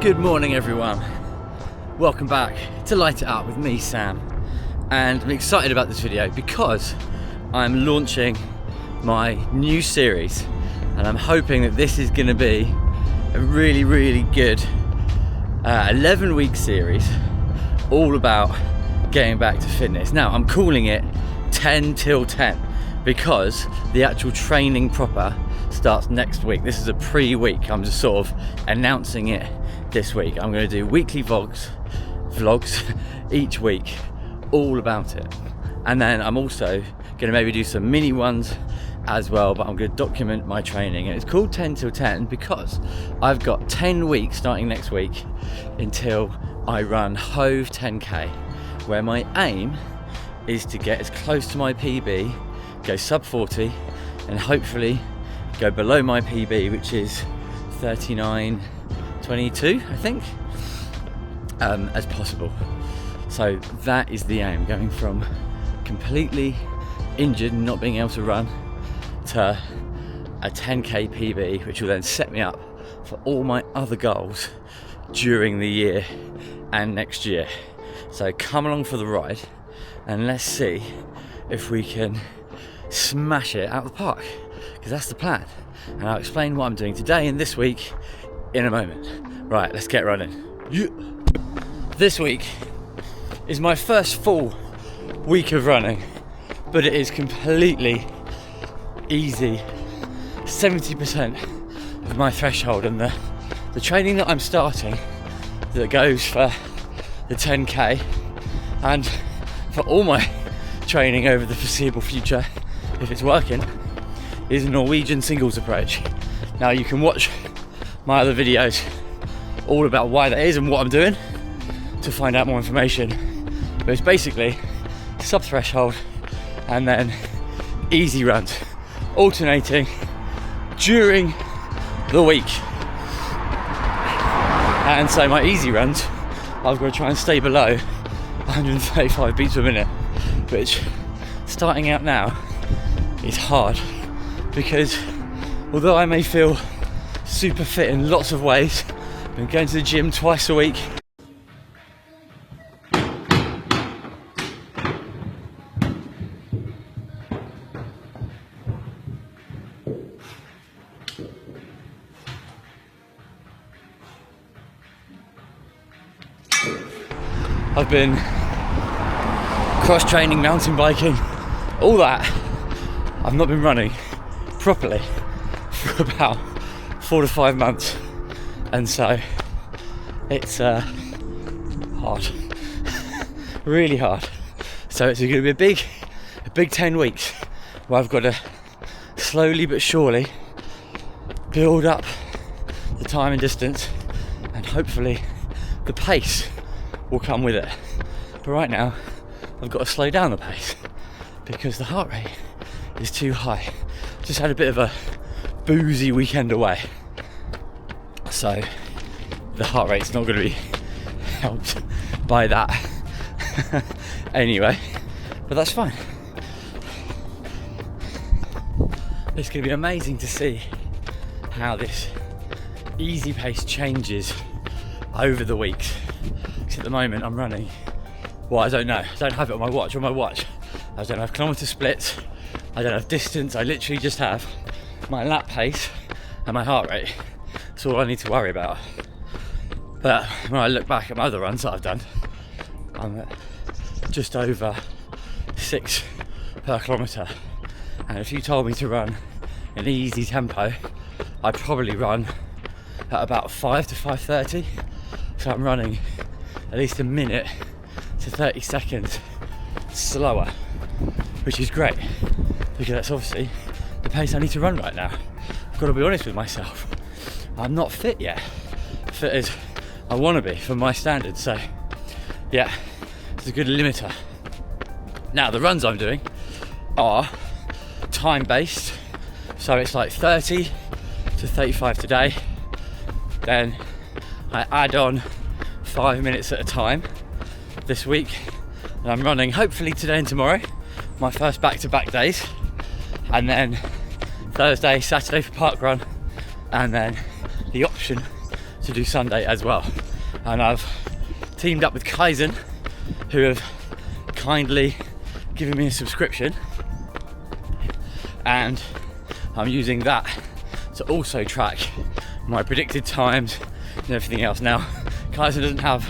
Good morning everyone, welcome back to Light It Up with me, Sam, and I'm excited about this video because I'm launching my new series and I'm hoping that this is going to be a really good 11-week series all about getting back to fitness. Now I'm calling it 10 till 10 because the actual training proper starts next week. This is a pre-week, I'm just sort of announcing it this week. I'm going to do weekly vlogs each week all about it, and then I'm also going to maybe do some mini ones as well, but I'm going to document my training. And it's called 10 till 10 because I've got 10 weeks starting next week until I run Hove 10k, where my aim is to get as close to my PB, go sub 40, and hopefully go below my PB, which is 39.22 I think, as possible. So that is the aim, going from completely injured and not being able to run to a 10k PB, which will then set me up for all my other goals during the year and next year. So come along for the ride and let's see if we can smash it out of the park, because that's the plan. And I'll explain what I'm doing today and this week in a moment. Right, let's get running. Yeah. This week is my first full week of running, but it is completely easy, 70% of my threshold, and the training that I'm starting that goes for the 10k and for all my training over the foreseeable future, if it's working, is a Norwegian Singles Approach. Now you can watch my other videos all about why that is and what I'm doing to find out more information, but it's basically sub threshold and then easy runs alternating during the week. And so my easy runs, I've got to try and stay below 135 beats per minute, which starting out now is hard, because although I may feel super fit in lots of ways, I've been going to the gym twice a week. I've been cross-training, mountain biking, all that. I've not been running properly for about 4 to 5 months, and so it's hard, really hard. So it's going to be a big 10 weeks where I've got to slowly but surely build up the time and distance, and hopefully the pace will come with it. But right now I've got to slow down the pace because the heart rate is too high. Just had a bit of a boozy weekend away, so the heart rate's not going to be helped by that anyway, but that's fine. It's going to be amazing to see how this easy pace changes over the weeks. Because at the moment I'm running, well, I don't know, I don't have it on my watch. I don't have kilometre splits, I don't have distance, I literally just have my lap pace and my heart rate. That's all I need to worry about. But when I look back at my other runs that I've done, I'm at just over 6 per kilometre. And if you told me to run an easy tempo, I'd probably run at about 5 to 5:30. So I'm running at least a minute to 30 seconds slower, which is great because that's obviously the pace I need to run right now. I've got to be honest with myself, I'm not fit yet, fit as I want to be for my standards. So yeah, it's a good limiter. Now the runs I'm doing are time based, so it's like 30 to 35 today, then I add on 5 minutes at a time this week, and I'm running hopefully today and tomorrow, my first back-to-back days, and then Thursday, Saturday for park run, and then the option to do Sunday as well. And I've teamed up with Kaizen, who have kindly given me a subscription, and I'm using that to also track my predicted times and everything else. Now, Kaizen doesn't have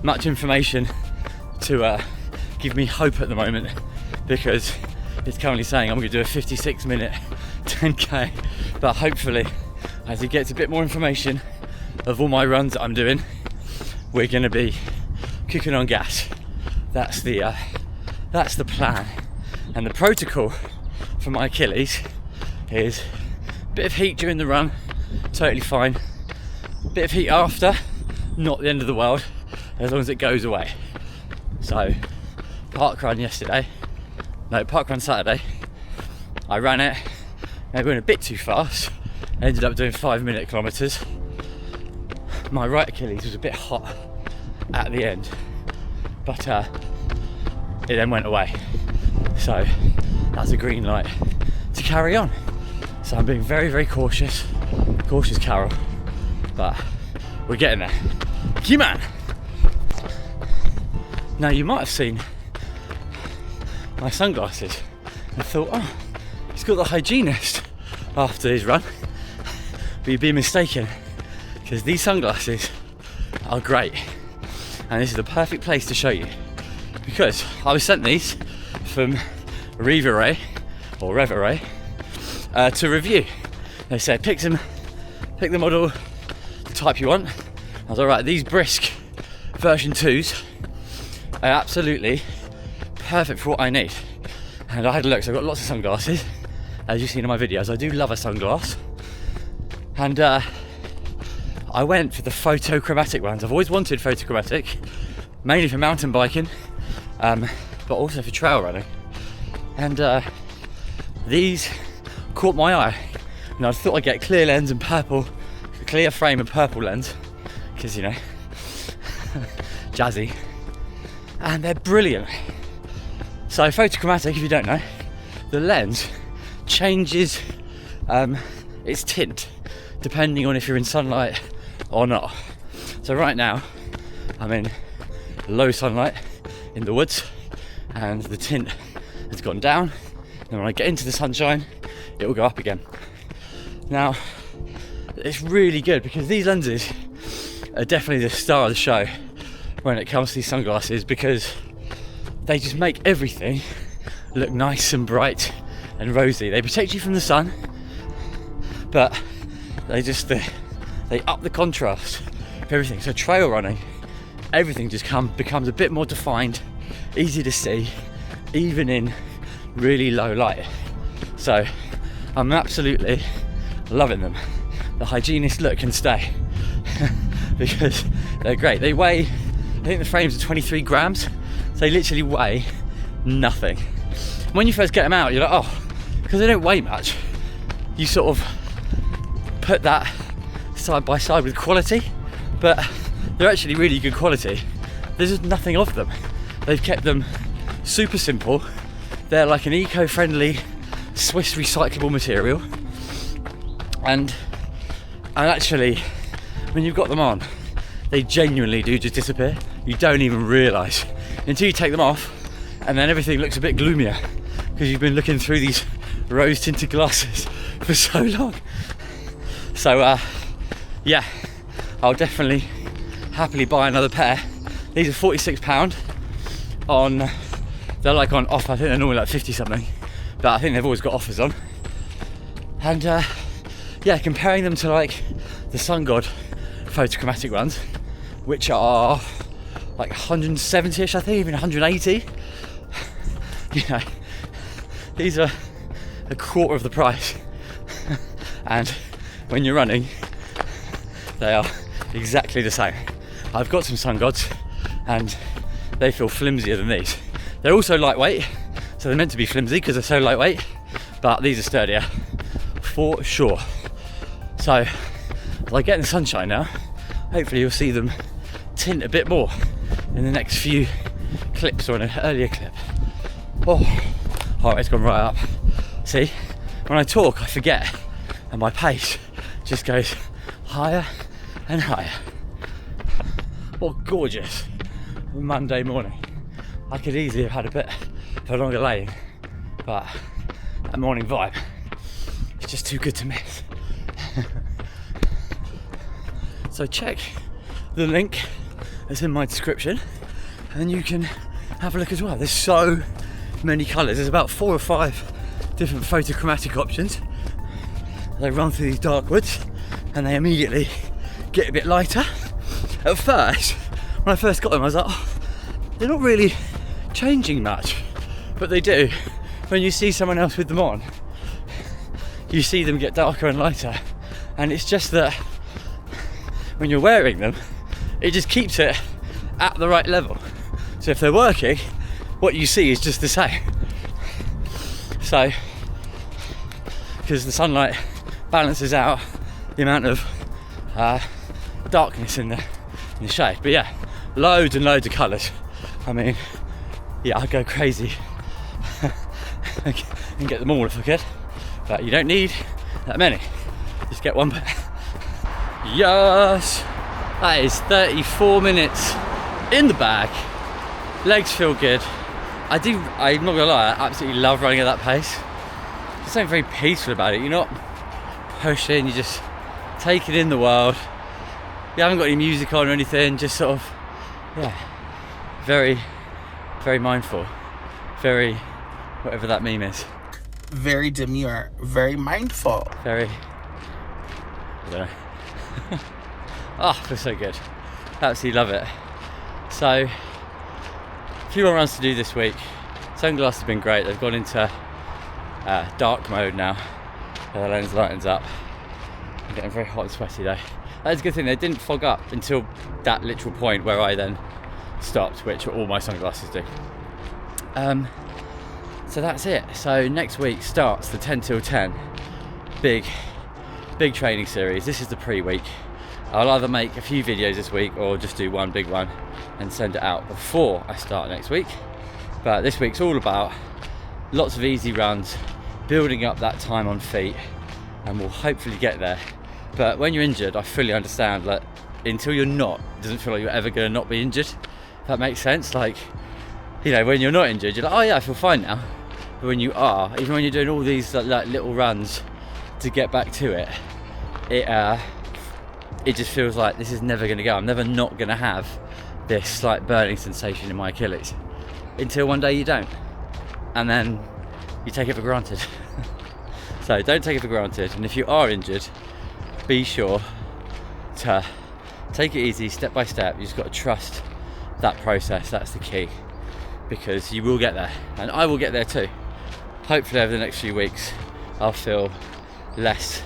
much information to give me hope at the moment, because it's currently saying I'm going to do a 56-minute 10k, but hopefully as he gets a bit more information of all my runs that I'm doing, we're going to be kicking on gas. That's the plan. And the protocol for my Achilles is a bit of heat during the run, totally fine. A bit of heat after, not the end of the world, as long as it goes away. So parkrun Saturday, I ran it, maybe went a bit too fast, ended up doing 5-minute kilometers. My right Achilles was a bit hot at the end, but it then went away. So that's a green light to carry on. So I'm being very, very cautious, Carol, but we're getting there. Keep on. Now you might have seen my sunglasses and thought, oh, he's got the hygienist after his run, but you'd be mistaken, because these sunglasses are great, and this is the perfect place to show you, because I was sent these from Revoray to review. They said pick the model, the type you want. I was alright, these Brisk version 2s are absolutely perfect for what I need. And I had a look, so I've got lots of sunglasses, as you've seen in my videos. I do love a sunglass. And I went for the photochromatic ones. I've always wanted photochromatic, mainly for mountain biking, but also for trail running. And these caught my eye. And I thought I'd get clear lens and purple, clear frame and purple lens, because, you know, jazzy. And they're brilliant. So photochromatic, if you don't know, the lens changes its tint depending on if you're in sunlight or not. So right now I'm in low sunlight in the woods, and the tint has gone down, and when I get into the sunshine it will go up again. Now it's really good, because these lenses are definitely the star of the show when it comes to these sunglasses, because they just make everything look nice and bright and rosy. They protect you from the sun, but they up the contrast of everything. So trail running, everything just becomes a bit more defined, easy to see, even in really low light. So I'm absolutely loving them. The hygienist look can stay because they're great. They weigh, I think the frames are 23 grams. So they literally weigh nothing. When you first get them out, you're like, oh, because they don't weigh much, you sort of put that side by side with quality, but they're actually really good quality. There's just nothing of them. They've kept them super simple. They're like an eco-friendly Swiss recyclable material, and actually when you've got them on, they genuinely do just disappear. You don't even realise until you take them off, and then everything looks a bit gloomier because you've been looking through these rose tinted glasses for so long. So yeah, I'll definitely happily buy another pair. These are £46 on, they're like on offer. I think they're normally like 50 something, but I think they've always got offers on. And yeah, comparing them to like the Sun God photochromatic ones, which are like 170ish, I think, even 180. You know, these are a quarter of the price. And when you're running, they are exactly the same. I've got some Sun Gods and they feel flimsier than these. They're also lightweight, so they're meant to be flimsy because they're so lightweight, but these are sturdier for sure. So as I get in the sunshine now, hopefully you'll see them tint a bit more in the next few clips, or in an earlier clip. Oh, heart rate's gone right up. See, when I talk I forget and my pace just goes higher and higher. What gorgeous Monday morning. I could easily have had a bit of a longer laying, but that morning vibe is just too good to miss. So check the link that's in my description and you can have a look as well. There's so many colours. There's about 4 or 5 different photochromatic options. They run through these dark woods and they immediately get a bit lighter. At first, when I first got them, I was like, oh, they're not really changing much, but they do. When you see someone else with them on, you see them get darker and lighter, and it's just that when you're wearing them, it just keeps it at the right level. So if they're working, what you see is just the same. So, because the sunlight balances out the amount of darkness in the shade. But yeah, loads and loads of colours. I mean, yeah, I'd go crazy and get them all if I could, but you don't need that many. Just get one pair. Yes, that is 34 minutes in the bag. Legs feel good. I'm not gonna lie, I absolutely love running at that pace. There's something very peaceful about it. You're not pushing, you just take it in the world. You haven't got any music on or anything, just sort of, yeah, very, very mindful. Very, whatever that meme is. Very demure, very mindful. Very, I don't know. Oh, feels so good. Absolutely love it. So, a few more runs to do this week. Sunglasses have been great. They've gone into dark mode now. The lens lightens up. I'm getting very hot and sweaty though. That's a good thing, they didn't fog up until that literal point where I then stopped, which all my sunglasses do. So that's it. So next week starts the 10 till 10 big training series. This is the pre-week. I'll either make a few videos this week or just do one big one and send it out before I start next week. But this week's all about lots of easy runs, building up that time on feet, and we'll hopefully get there. But when you're injured, I fully understand that until you're not, it doesn't feel like you're ever going to not be injured. If that makes sense. Like, you know, when you're not injured, you're like, oh yeah, I feel fine now. But when you are, even when you're doing all these like little runs to get back to it, it just feels like this is never going to go. I'm never not going to have this slight burning sensation in my Achilles until one day you don't, and then you take it for granted. So don't take it for granted, and if you are injured, be sure to take it easy, step by step. You just got to trust that process. That's the key, because you will get there, and I will get there too. Hopefully over the next few weeks I'll feel less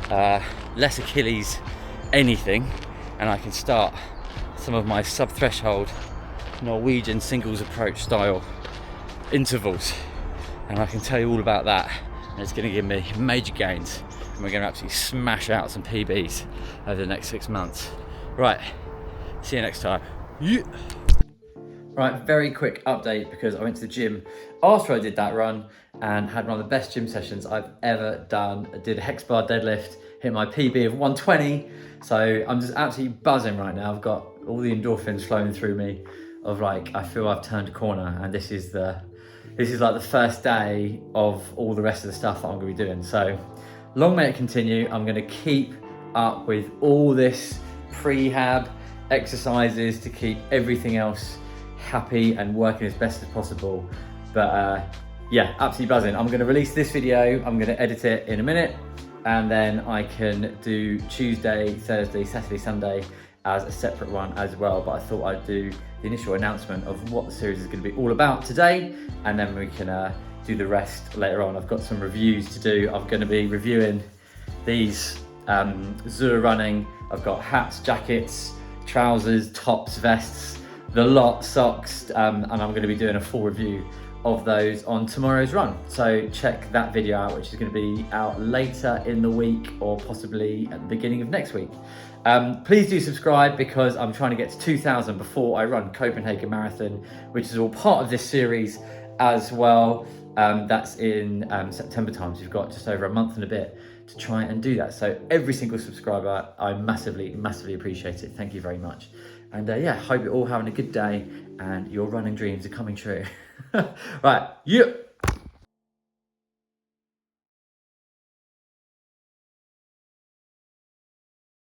Achilles anything, and I can start some of my sub-threshold Norwegian Singles Approach style intervals, and I can tell you all about that, and it's going to give me major gains, and we're going to absolutely smash out some PBs over the next 6 months. Right, see you next time. Yeah. Right, very quick update, because I went to the gym after I did that run and had one of the best gym sessions I've ever done. I did a hex bar deadlift, hit my PB of 120, so I'm just absolutely buzzing right now. I've got all the endorphins flowing through me of like, I feel I've turned a corner, and this is like the first day of all the rest of the stuff that I'm going to be doing. So long may it continue. I'm going to keep up with all this prehab exercises to keep everything else happy and working as best as possible. But yeah, absolutely buzzing. I'm going to release this video, I'm going to edit it in a minute, and then I can do Tuesday, Thursday, Saturday, Sunday as a separate one as well. But I thought I'd do the initial announcement of what the series is going to be all about today, and then we can do the rest later on. I've got some reviews to do. I'm going to be reviewing these Zura running. I've got hats, jackets, trousers, tops, vests, the lot, socks, and I'm going to be doing a full review of those on tomorrow's run. So check that video out, which is going to be out later in the week or possibly at the beginning of next week. Please do subscribe, because I'm trying to get to 2,000 before I run Copenhagen Marathon, which is all part of this series as well. That's in September time, so you've got just over a month and a bit to try and do that. So every single subscriber, I massively, massively appreciate it. Thank you very much. And yeah, hope you're all having a good day and your running dreams are coming true. Right, you.